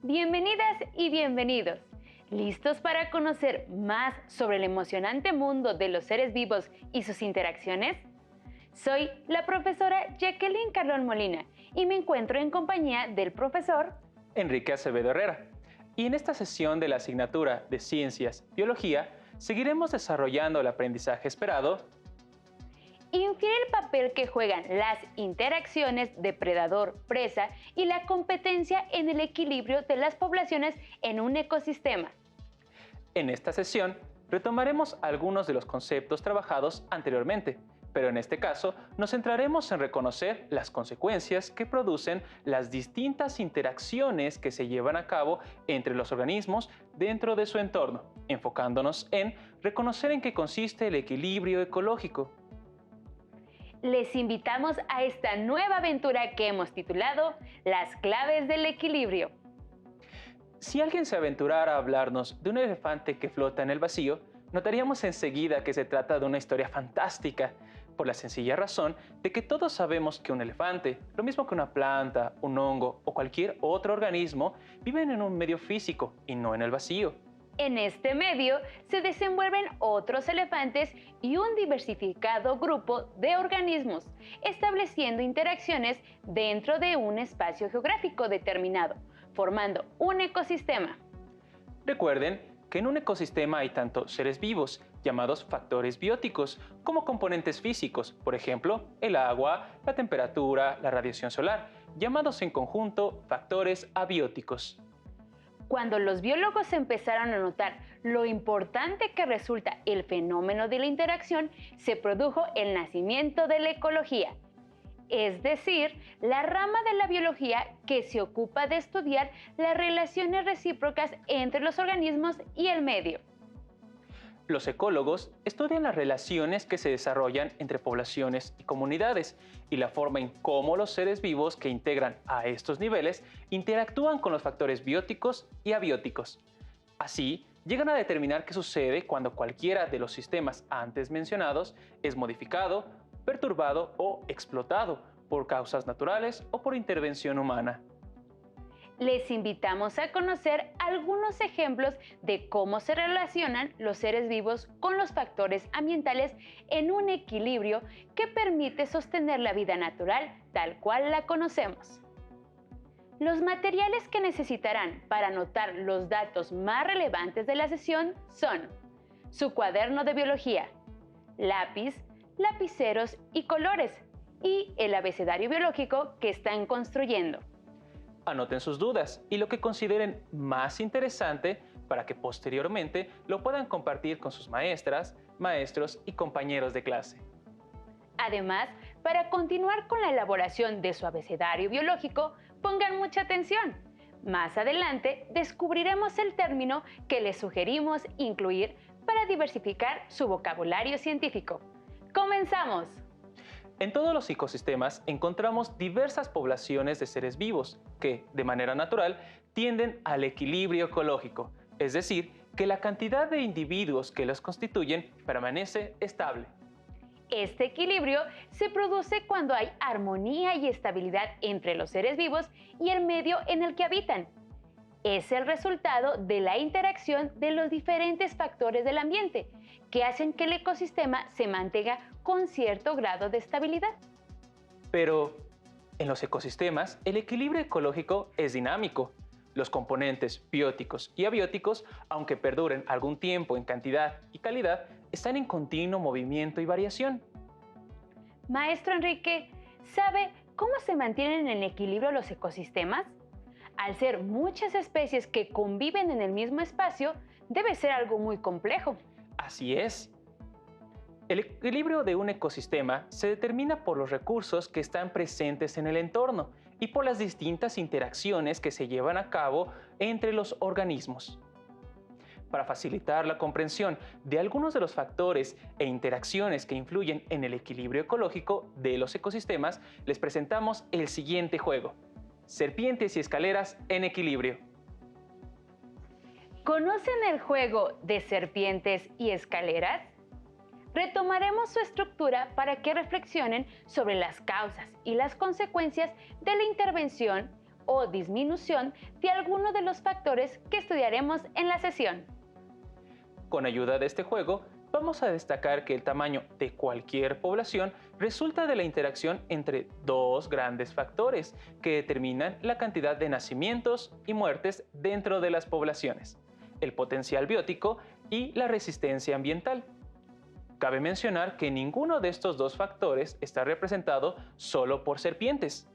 Bienvenidas y bienvenidos. ¿Listos para conocer más sobre el emocionante mundo de los seres vivos y sus interacciones? Soy la profesora Jacqueline Carlón Molina y me encuentro en compañía del profesor Enrique Acevedo Herrera. Y en esta sesión de la asignatura de Ciencias Biología, seguiremos desarrollando el aprendizaje esperado. Infiere el papel que juegan las interacciones depredador-presa y la competencia en el equilibrio de las poblaciones en un ecosistema. En esta sesión retomaremos algunos de los conceptos trabajados anteriormente, pero en este caso nos centraremos en reconocer las consecuencias que producen las distintas interacciones que se llevan a cabo entre los organismos dentro de su entorno, enfocándonos en reconocer en qué consiste el equilibrio ecológico. Les invitamos a esta nueva aventura que hemos titulado Las claves del equilibrio. Si alguien se aventurara a hablarnos de un elefante que flota en el vacío, notaríamos enseguida que se trata de una historia fantástica, por la sencilla razón de que todos sabemos que un elefante, lo mismo que una planta, un hongo o cualquier otro organismo, viven en un medio físico y no en el vacío. En este medio se desenvuelven otros elefantes y un diversificado grupo de organismos, estableciendo interacciones dentro de un espacio geográfico determinado, formando un ecosistema. Recuerden que en un ecosistema hay tanto seres vivos, llamados factores bióticos, como componentes físicos, por ejemplo, el agua, la temperatura, la radiación solar, llamados en conjunto factores abióticos. Cuando los biólogos empezaron a notar lo importante que resulta el fenómeno de la interacción, se produjo el nacimiento de la ecología, es decir, la rama de la biología que se ocupa de estudiar las relaciones recíprocas entre los organismos y el medio. Los ecólogos estudian las relaciones que se desarrollan entre poblaciones y comunidades y la forma en cómo los seres vivos que integran a estos niveles interactúan con los factores bióticos y abióticos. Así, llegan a determinar qué sucede cuando cualquiera de los sistemas antes mencionados es modificado, perturbado o explotado por causas naturales o por intervención humana. Les invitamos a conocer algunos ejemplos de cómo se relacionan los seres vivos con los factores ambientales en un equilibrio que permite sostener la vida natural tal cual la conocemos. Los materiales que necesitarán para anotar los datos más relevantes de la sesión son su cuaderno de biología, lápiz, lapiceros y colores, y el abecedario biológico que están construyendo. Anoten sus dudas y lo que consideren más interesante para que posteriormente lo puedan compartir con sus maestras, maestros y compañeros de clase. Además, para continuar con la elaboración de su abecedario biológico, pongan mucha atención. Más adelante descubriremos el término que les sugerimos incluir para diversificar su vocabulario científico. ¡Comenzamos! En todos los ecosistemas encontramos diversas poblaciones de seres vivos que, de manera natural, tienden al equilibrio ecológico, es decir, que la cantidad de individuos que los constituyen permanece estable. Este equilibrio se produce cuando hay armonía y estabilidad entre los seres vivos y el medio en el que habitan. Es el resultado de la interacción de los diferentes factores del ambiente, que hacen que el ecosistema se mantenga con cierto grado de estabilidad. Pero en los ecosistemas, el equilibrio ecológico es dinámico. Los componentes bióticos y abióticos, aunque perduren algún tiempo en cantidad y calidad, están en continuo movimiento y variación. Maestro Enrique, ¿sabe cómo se mantienen en equilibrio los ecosistemas? Al ser muchas especies que conviven en el mismo espacio, debe ser algo muy complejo. Así es. El equilibrio de un ecosistema se determina por los recursos que están presentes en el entorno y por las distintas interacciones que se llevan a cabo entre los organismos. Para facilitar la comprensión de algunos de los factores e interacciones que influyen en el equilibrio ecológico de los ecosistemas, les presentamos el siguiente juego: Serpientes y escaleras en equilibrio. ¿Conocen el juego de serpientes y escaleras? Retomaremos su estructura para que reflexionen sobre las causas y las consecuencias de la intervención o disminución de alguno de los factores que estudiaremos en la sesión. Con ayuda de este juego, vamos a destacar que el tamaño de cualquier población resulta de la interacción entre dos grandes factores que determinan la cantidad de nacimientos y muertes dentro de las poblaciones: el potencial biótico y la resistencia ambiental. Cabe mencionar que ninguno de estos dos factores está representado solo por serpientes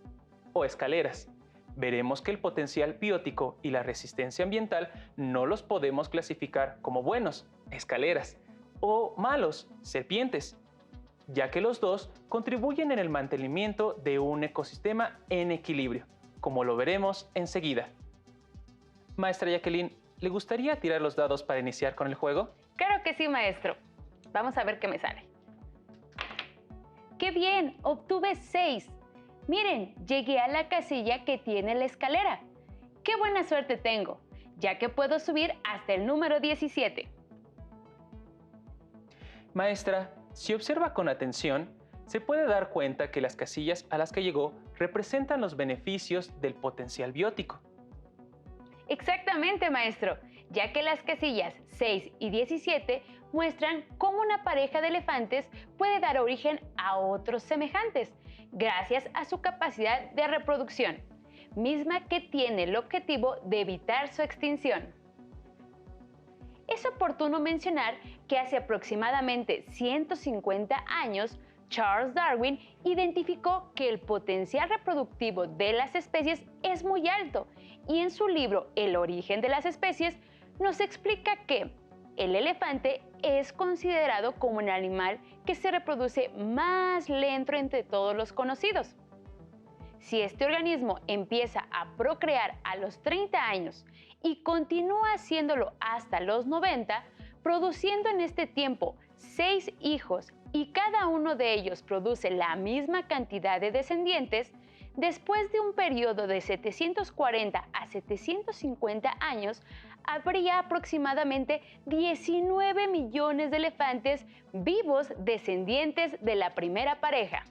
o escaleras. Veremos que el potencial biótico y la resistencia ambiental no los podemos clasificar como buenos, escaleras, o malos, serpientes, ya que los dos contribuyen en el mantenimiento de un ecosistema en equilibrio, como lo veremos enseguida. Maestra Jacqueline, ¿le gustaría tirar los dados para iniciar con el juego? Claro que sí, maestro. Vamos a ver qué me sale. ¡Qué bien! Obtuve 6. Miren, llegué a la casilla que tiene la escalera. ¡Qué buena suerte tengo! Ya que puedo subir hasta el número 17. Maestra, si observa con atención, se puede dar cuenta que las casillas a las que llegó representan los beneficios del potencial biótico. Exactamente, maestro, ya que las casillas 6 y 17 muestran cómo una pareja de elefantes puede dar origen a otros semejantes, gracias a su capacidad de reproducción, misma que tiene el objetivo de evitar su extinción. Es oportuno mencionar que hace aproximadamente 150 años, Charles Darwin identificó que el potencial reproductivo de las especies es muy alto y en su libro El origen de las especies nos explica que el elefante es considerado como un animal que se reproduce más lento entre todos los conocidos. Si este organismo empieza a procrear a los 30 años y continúa haciéndolo hasta los 90, produciendo en este tiempo 6 hijos y cada uno de ellos produce la misma cantidad de descendientes, después de un periodo de 740 a 750 años, habría aproximadamente 19 millones de elefantes vivos descendientes de la primera pareja.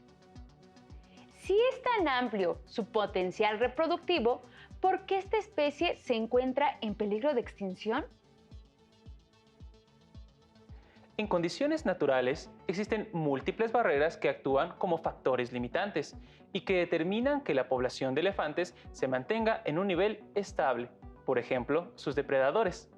Si es tan amplio su potencial reproductivo, ¿por qué esta especie se encuentra en peligro de extinción? En condiciones naturales, existen múltiples barreras que actúan como factores limitantes y que determinan que la población de elefantes se mantenga en un nivel estable, por ejemplo, sus depredadores.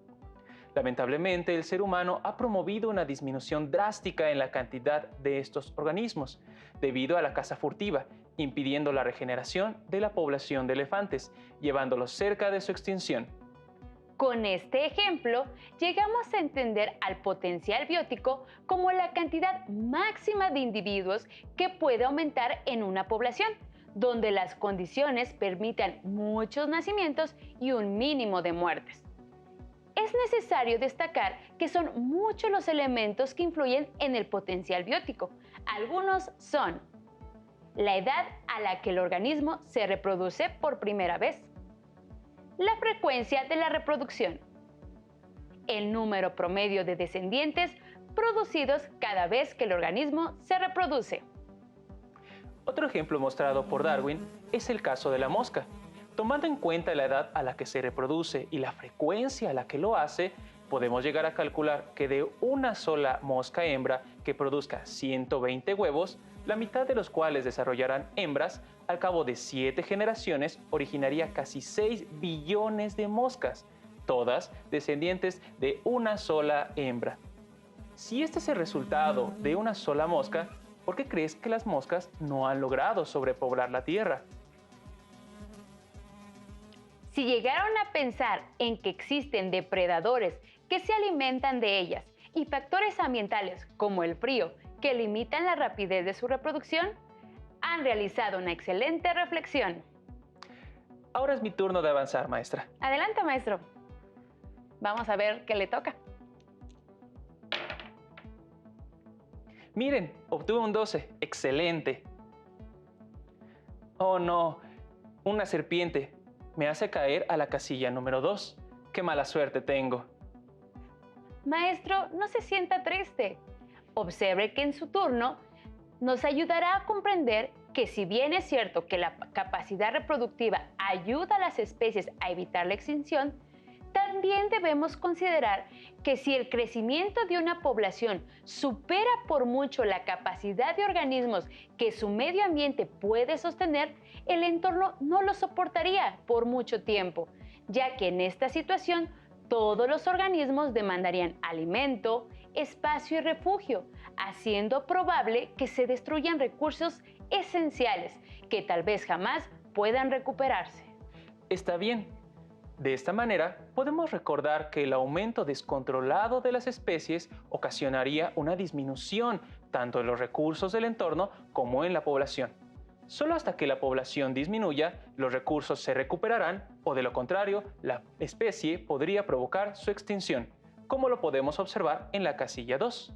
Lamentablemente, el ser humano ha promovido una disminución drástica en la cantidad de estos organismos, debido a la caza furtiva, impidiendo la regeneración de la población de elefantes, llevándolos cerca de su extinción. Con este ejemplo, llegamos a entender al potencial biótico como la cantidad máxima de individuos que puede aumentar en una población, donde las condiciones permitan muchos nacimientos y un mínimo de muertes. Es necesario destacar que son muchos los elementos que influyen en el potencial biótico. Algunos son la edad a la que el organismo se reproduce por primera vez, la frecuencia de la reproducción, el número promedio de descendientes producidos cada vez que el organismo se reproduce. Otro ejemplo mostrado por Darwin es el caso de la mosca. Tomando en cuenta la edad a la que se reproduce y la frecuencia a la que lo hace, podemos llegar a calcular que de una sola mosca hembra que produzca 120 huevos, la mitad de los cuales desarrollarán hembras, al cabo de 7 generaciones originaría casi 6 billones de moscas, todas descendientes de una sola hembra. Si este es el resultado de una sola mosca, ¿por qué crees que las moscas no han logrado sobrepoblar la Tierra? Si llegaron a pensar en que existen depredadores que se alimentan de ellas y factores ambientales como el frío que limitan la rapidez de su reproducción, han realizado una excelente reflexión. Ahora es mi turno de avanzar, maestra. Adelante, maestro. Vamos a ver qué le toca. Miren, obtuve un 12. ¡Excelente! Oh no, una serpiente. Me hace caer a la casilla número 2. ¡Qué mala suerte tengo! Maestro, no se sienta triste. Observe que en su turno nos ayudará a comprender que si bien es cierto que la capacidad reproductiva ayuda a las especies a evitar la extinción, también debemos considerar que si el crecimiento de una población supera por mucho la capacidad de organismos que su medio ambiente puede sostener, el entorno no lo soportaría por mucho tiempo, ya que en esta situación todos los organismos demandarían alimento, espacio y refugio, haciendo probable que se destruyan recursos esenciales que tal vez jamás puedan recuperarse. Está bien. De esta manera, podemos recordar que el aumento descontrolado de las especies ocasionaría una disminución tanto en los recursos del entorno como en la población. Solo hasta que la población disminuya, los recursos se recuperarán o de lo contrario, la especie podría provocar su extinción, como lo podemos observar en la casilla 2.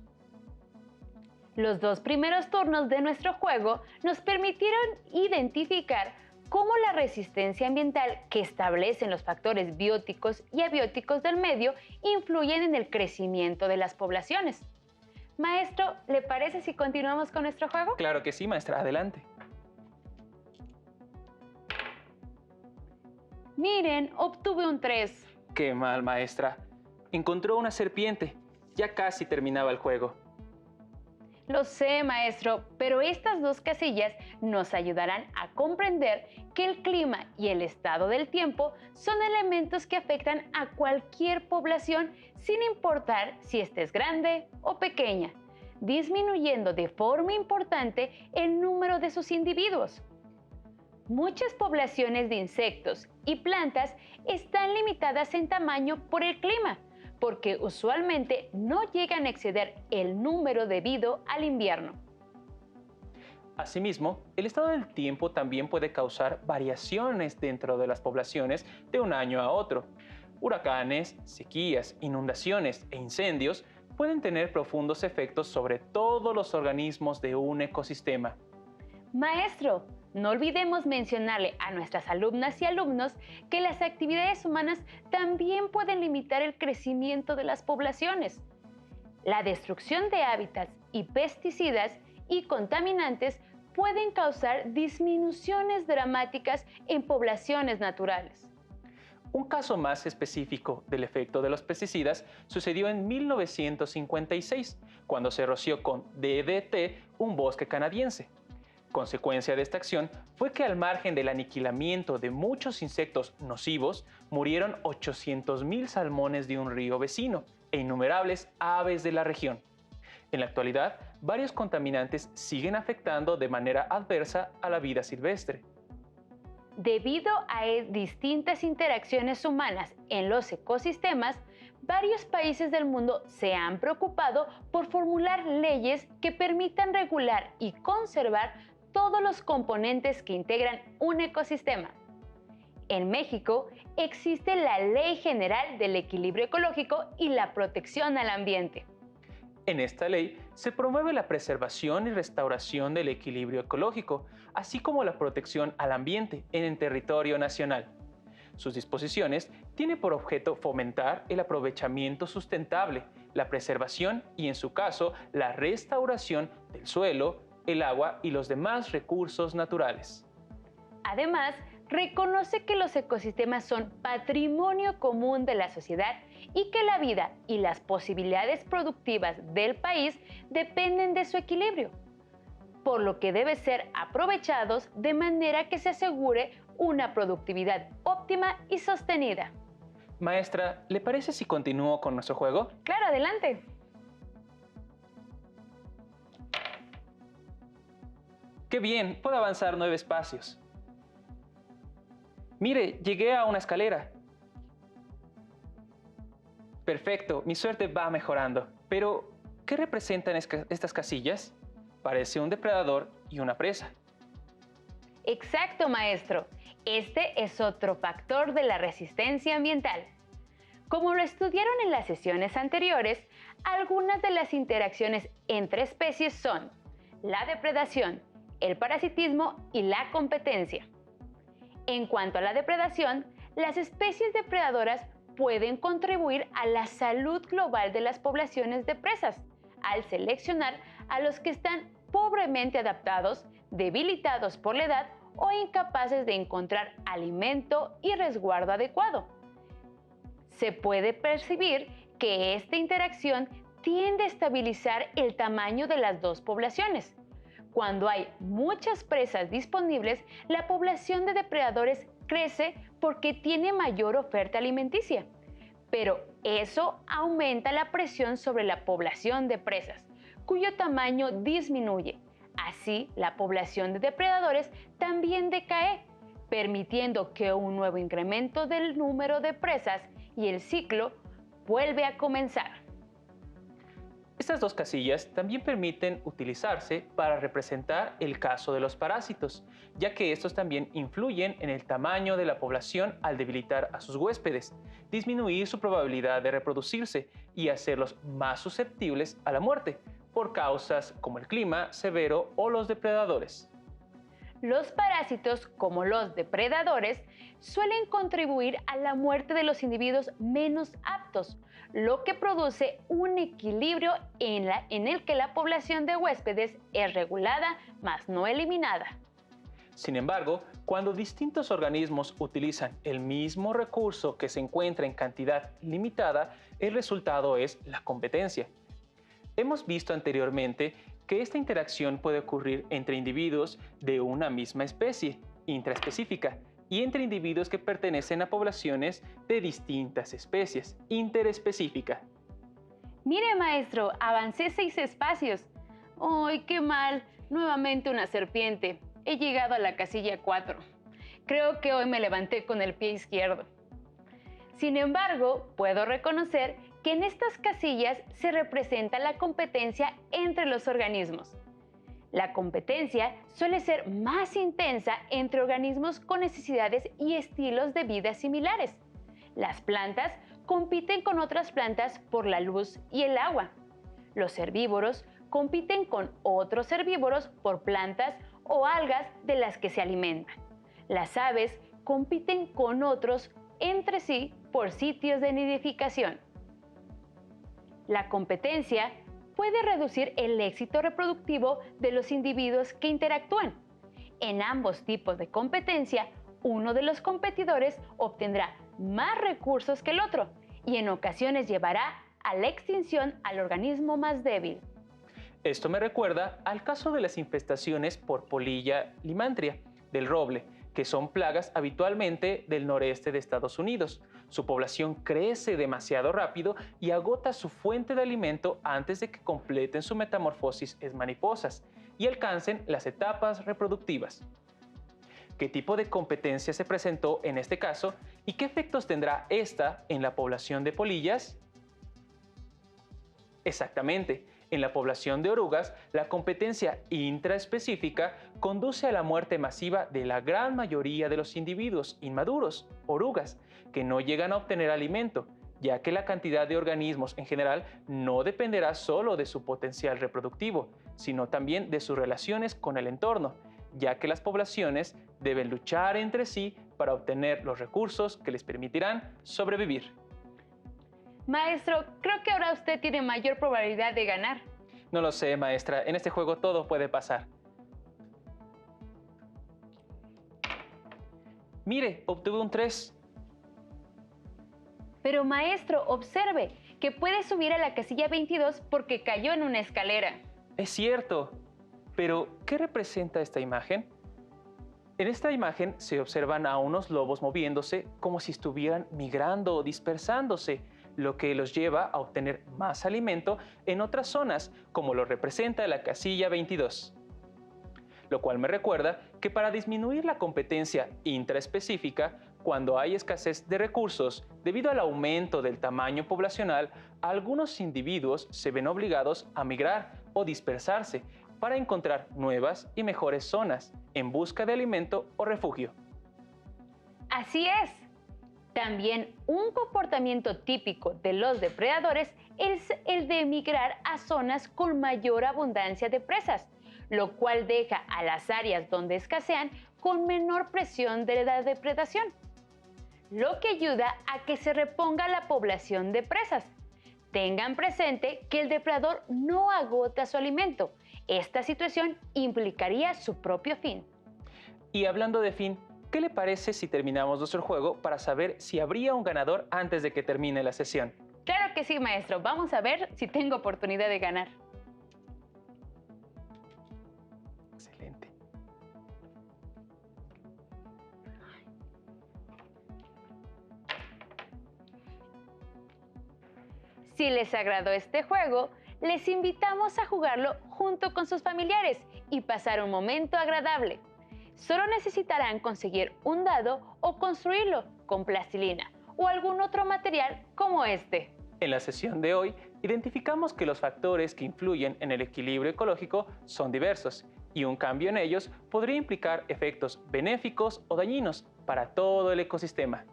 Los dos primeros turnos de nuestro juego nos permitieron identificar cómo la resistencia ambiental que establecen los factores bióticos y abióticos del medio influyen en el crecimiento de las poblaciones. Maestro, ¿le parece si continuamos con nuestro juego? Claro que sí, maestra, adelante. Miren, obtuve un 3. Qué mal, maestra. Encontró una serpiente. Ya casi terminaba el juego. Lo sé, maestro, pero estas dos casillas nos ayudarán a comprender que el clima y el estado del tiempo son elementos que afectan a cualquier población sin importar si ésta es grande o pequeña, disminuyendo de forma importante el número de sus individuos. Muchas poblaciones de insectos y plantas están limitadas en tamaño por el clima, porque usualmente no llegan a exceder el número debido al invierno. Asimismo, el estado del tiempo también puede causar variaciones dentro de las poblaciones de un año a otro. Huracanes, sequías, inundaciones e incendios pueden tener profundos efectos sobre todos los organismos de un ecosistema. Maestro, no olvidemos mencionarle a nuestras alumnas y alumnos que las actividades humanas también pueden limitar el crecimiento de las poblaciones. La destrucción de hábitats y pesticidas y contaminantes pueden causar disminuciones dramáticas en poblaciones naturales. Un caso más específico del efecto de los pesticidas sucedió en 1956, cuando se roció con DDT un bosque canadiense. Consecuencia de esta acción fue que al margen del aniquilamiento de muchos insectos nocivos, murieron 800,000 salmones de un río vecino e innumerables aves de la región. En la actualidad, varios contaminantes siguen afectando de manera adversa a la vida silvestre. Debido a distintas interacciones humanas en los ecosistemas, varios países del mundo se han preocupado por formular leyes que permitan regular y conservar todos los componentes que integran un ecosistema. En México existe la Ley General del Equilibrio Ecológico y la Protección al Ambiente. En esta ley se promueve la preservación y restauración del equilibrio ecológico, así como la protección al ambiente en el territorio nacional. Sus disposiciones tienen por objeto fomentar el aprovechamiento sustentable, la preservación y, en su caso, la restauración del suelo, el agua y los demás recursos naturales. Además, reconoce que los ecosistemas son patrimonio común de la sociedad y que la vida y las posibilidades productivas del país dependen de su equilibrio, por lo que deben ser aprovechados de manera que se asegure una productividad óptima y sostenida. Maestra, ¿le parece si continúo con nuestro juego? Claro, adelante. ¡Qué bien! Puedo avanzar 9 espacios. Mire, llegué a una escalera. Perfecto, mi suerte va mejorando. Pero, ¿qué representan estas casillas? Parece un depredador y una presa. Exacto, maestro. Este es otro factor de la resistencia ambiental. Como lo estudiaron en las sesiones anteriores, algunas de las interacciones entre especies son la depredación, el parasitismo y la competencia. En cuanto a la depredación, las especies depredadoras pueden contribuir a la salud global de las poblaciones de presas al seleccionar a los que están pobremente adaptados, debilitados por la edad o incapaces de encontrar alimento y resguardo adecuado. Se puede percibir que esta interacción tiende a estabilizar el tamaño de las dos poblaciones. Cuando hay muchas presas disponibles, la población de depredadores crece porque tiene mayor oferta alimenticia. Pero eso aumenta la presión sobre la población de presas, cuyo tamaño disminuye. Así, la población de depredadores también decae, permitiendo que un nuevo incremento del número de presas y el ciclo vuelve a comenzar. Estas dos casillas también permiten utilizarse para representar el caso de los parásitos, ya que estos también influyen en el tamaño de la población al debilitar a sus huéspedes, disminuir su probabilidad de reproducirse y hacerlos más susceptibles a la muerte, por causas como el clima severo o los depredadores. Los parásitos, como los depredadores, suelen contribuir a la muerte de los individuos menos aptos, lo que produce un equilibrio en el que la población de huéspedes es regulada, mas no eliminada. Sin embargo, cuando distintos organismos utilizan el mismo recurso que se encuentra en cantidad limitada, el resultado es la competencia. Hemos visto anteriormente que esta interacción puede ocurrir entre individuos de una misma especie, intraespecífica, y entre individuos que pertenecen a poblaciones de distintas especies, interespecífica. Mire, maestro, avancé 6 espacios. ¡Ay, qué mal! Nuevamente una serpiente. He llegado a la casilla 4. Creo que hoy me levanté con el pie izquierdo. Sin embargo, puedo reconocer que en estas casillas se representa la competencia entre los organismos. La competencia suele ser más intensa entre organismos con necesidades y estilos de vida similares. Las plantas compiten con otras plantas por la luz y el agua. Los herbívoros compiten con otros herbívoros por plantas o algas de las que se alimentan. Las aves compiten con otros entre sí por sitios de nidificación. La competencia puede reducir el éxito reproductivo de los individuos que interactúan. En ambos tipos de competencia, uno de los competidores obtendrá más recursos que el otro y en ocasiones llevará a la extinción al organismo más débil. Esto me recuerda al caso de las infestaciones por polilla limantria del roble, que son plagas habitualmente del noreste de Estados Unidos. Su población crece demasiado rápido y agota su fuente de alimento antes de que completen su metamorfosis en mariposas y alcancen las etapas reproductivas. ¿Qué tipo de competencia se presentó en este caso y qué efectos tendrá esta en la población de polillas? Exactamente. En la población de orugas, la competencia intraespecífica conduce a la muerte masiva de la gran mayoría de los individuos inmaduros, orugas, que no llegan a obtener alimento, ya que la cantidad de organismos en general no dependerá solo de su potencial reproductivo, sino también de sus relaciones con el entorno, ya que las poblaciones deben luchar entre sí para obtener los recursos que les permitirán sobrevivir. Maestro, creo que ahora usted tiene mayor probabilidad de ganar. No lo sé, maestra. En este juego todo puede pasar. Mire, obtuve un 3. Pero maestro, observe que puede subir a la casilla 22 porque cayó en una escalera. Es cierto. Pero, ¿qué representa esta imagen? En esta imagen se observan a unos lobos moviéndose como si estuvieran migrando o dispersándose, lo que los lleva a obtener más alimento en otras zonas, como lo representa la casilla 22. Lo cual me recuerda que para disminuir la competencia intraespecífica, cuando hay escasez de recursos debido al aumento del tamaño poblacional, algunos individuos se ven obligados a migrar o dispersarse para encontrar nuevas y mejores zonas en busca de alimento o refugio. Así es. También un comportamiento típico de los depredadores es el de migrar a zonas con mayor abundancia de presas, lo cual deja a las áreas donde escasean con menor presión de la depredación, lo que ayuda a que se reponga la población de presas. Tengan presente que el depredador no agota su alimento, Esta situación implicaría su propio fin. Y hablando de fin, ¿qué le parece si terminamos nuestro juego para saber si habría un ganador antes de que termine la sesión? Claro que sí, maestro. Vamos a ver si tengo oportunidad de ganar. Excelente. Si les agradó este juego, les invitamos a jugarlo junto con sus familiares y pasar un momento agradable. Solo necesitarán conseguir un dado o construirlo con plastilina o algún otro material como este. En la sesión de hoy, identificamos que los factores que influyen en el equilibrio ecológico son diversos y un cambio en ellos podría implicar efectos benéficos o dañinos para todo el ecosistema.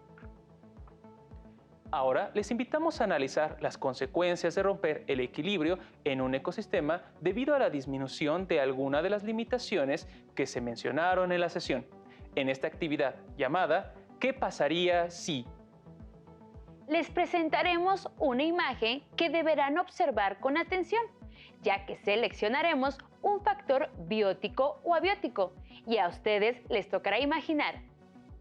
Ahora les invitamos a analizar las consecuencias de romper el equilibrio en un ecosistema debido a la disminución de alguna de las limitaciones que se mencionaron en la sesión, en esta actividad llamada ¿Qué pasaría si? Les presentaremos una imagen que deberán observar con atención, ya que seleccionaremos un factor biótico o abiótico y a ustedes les tocará imaginar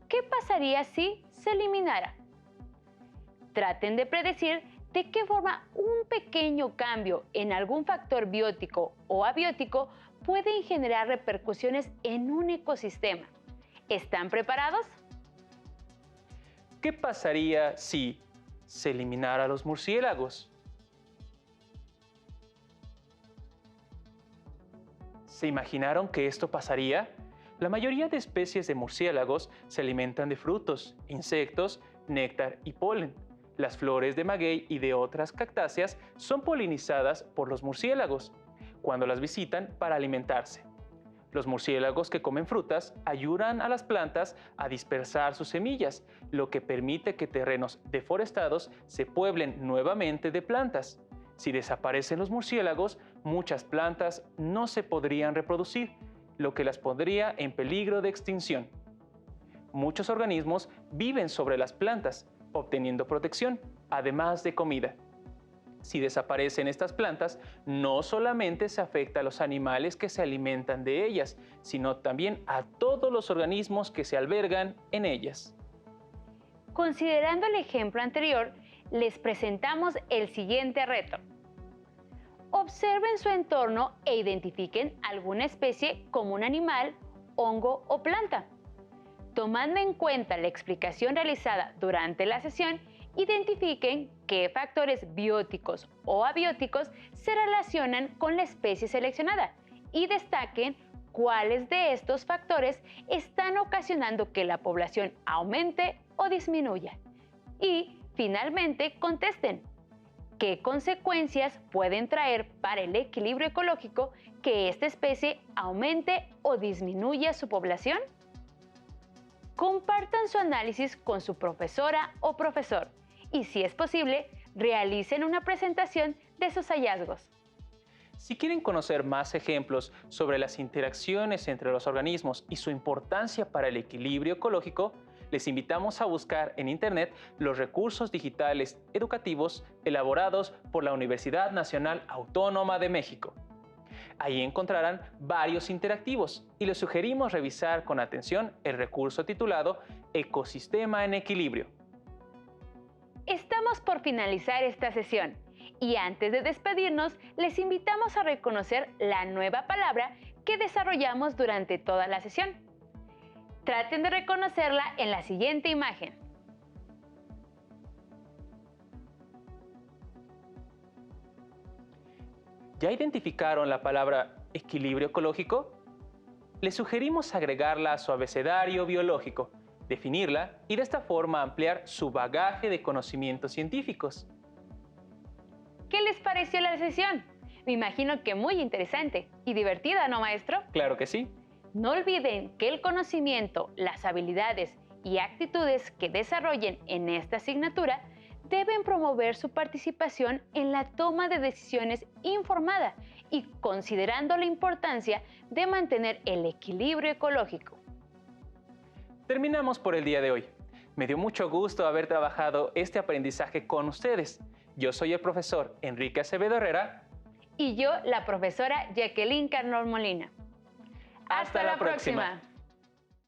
¿qué pasaría si se eliminara? Traten de predecir de qué forma un pequeño cambio en algún factor biótico o abiótico pueden generar repercusiones en un ecosistema. ¿Están preparados? ¿Qué pasaría si se eliminara los murciélagos? ¿Se imaginaron que esto pasaría? La mayoría de especies de murciélagos se alimentan de frutos, insectos, néctar y polen. Las flores de maguey y de otras cactáceas son polinizadas por los murciélagos cuando las visitan para alimentarse. Los murciélagos que comen frutas ayudan a las plantas a dispersar sus semillas, lo que permite que terrenos deforestados se pueblen nuevamente de plantas. Si desaparecen los murciélagos, muchas plantas no se podrían reproducir, lo que las pondría en peligro de extinción. Muchos organismos viven sobre las plantas, obteniendo protección, además de comida. Si desaparecen estas plantas, no solamente se afecta a los animales que se alimentan de ellas, sino también a todos los organismos que se albergan en ellas. Considerando el ejemplo anterior, les presentamos el siguiente reto. Observen su entorno e identifiquen alguna especie como un animal, hongo o planta. Tomando en cuenta la explicación realizada durante la sesión, identifiquen qué factores bióticos o abióticos se relacionan con la especie seleccionada y destaquen cuáles de estos factores están ocasionando que la población aumente o disminuya. Y, finalmente, contesten qué consecuencias pueden traer para el equilibrio ecológico que esta especie aumente o disminuya su población. Compartan su análisis con su profesora o profesor y, si es posible, realicen una presentación de sus hallazgos. Si quieren conocer más ejemplos sobre las interacciones entre los organismos y su importancia para el equilibrio ecológico, les invitamos a buscar en Internet los recursos digitales educativos elaborados por la Universidad Nacional Autónoma de México. Ahí encontrarán varios interactivos y les sugerimos revisar con atención el recurso titulado Ecosistema en Equilibrio. Estamos por finalizar esta sesión y antes de despedirnos les invitamos a reconocer la nueva palabra que desarrollamos durante toda la sesión. Traten de reconocerla en la siguiente imagen. ¿Ya identificaron la palabra equilibrio ecológico? Les sugerimos agregarla a su abecedario biológico, definirla y de esta forma ampliar su bagaje de conocimientos científicos. ¿Qué les pareció la sesión? Me imagino que muy interesante y divertida, ¿no, maestro? Claro que sí. No olviden que el conocimiento, las habilidades y actitudes que desarrollen en esta asignatura deben promover su participación en la toma de decisiones informada y considerando la importancia de mantener el equilibrio ecológico. Terminamos por el día de hoy. Me dio mucho gusto haber trabajado este aprendizaje con ustedes. Yo soy el profesor Enrique Acevedo Herrera. y yo, la profesora Jacqueline Carnol Molina. Hasta la próxima.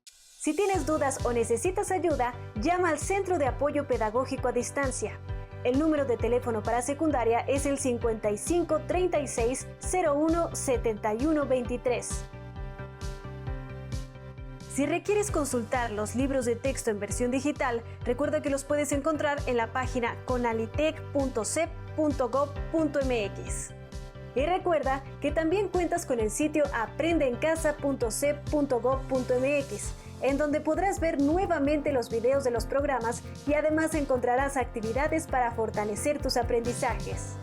Si tienes dudas o necesitas ayuda, llama al Centro de Apoyo Pedagógico a Distancia. El número de teléfono para secundaria es el 55 36 01 71 23. Si requieres consultar los libros de texto en versión digital, recuerda que los puedes encontrar en la página conalitec.cep.gov.mx. Y recuerda que también cuentas con el sitio aprendeencasa.cep.gov.mx, en donde podrás ver nuevamente los videos de los programas y además encontrarás actividades para fortalecer tus aprendizajes.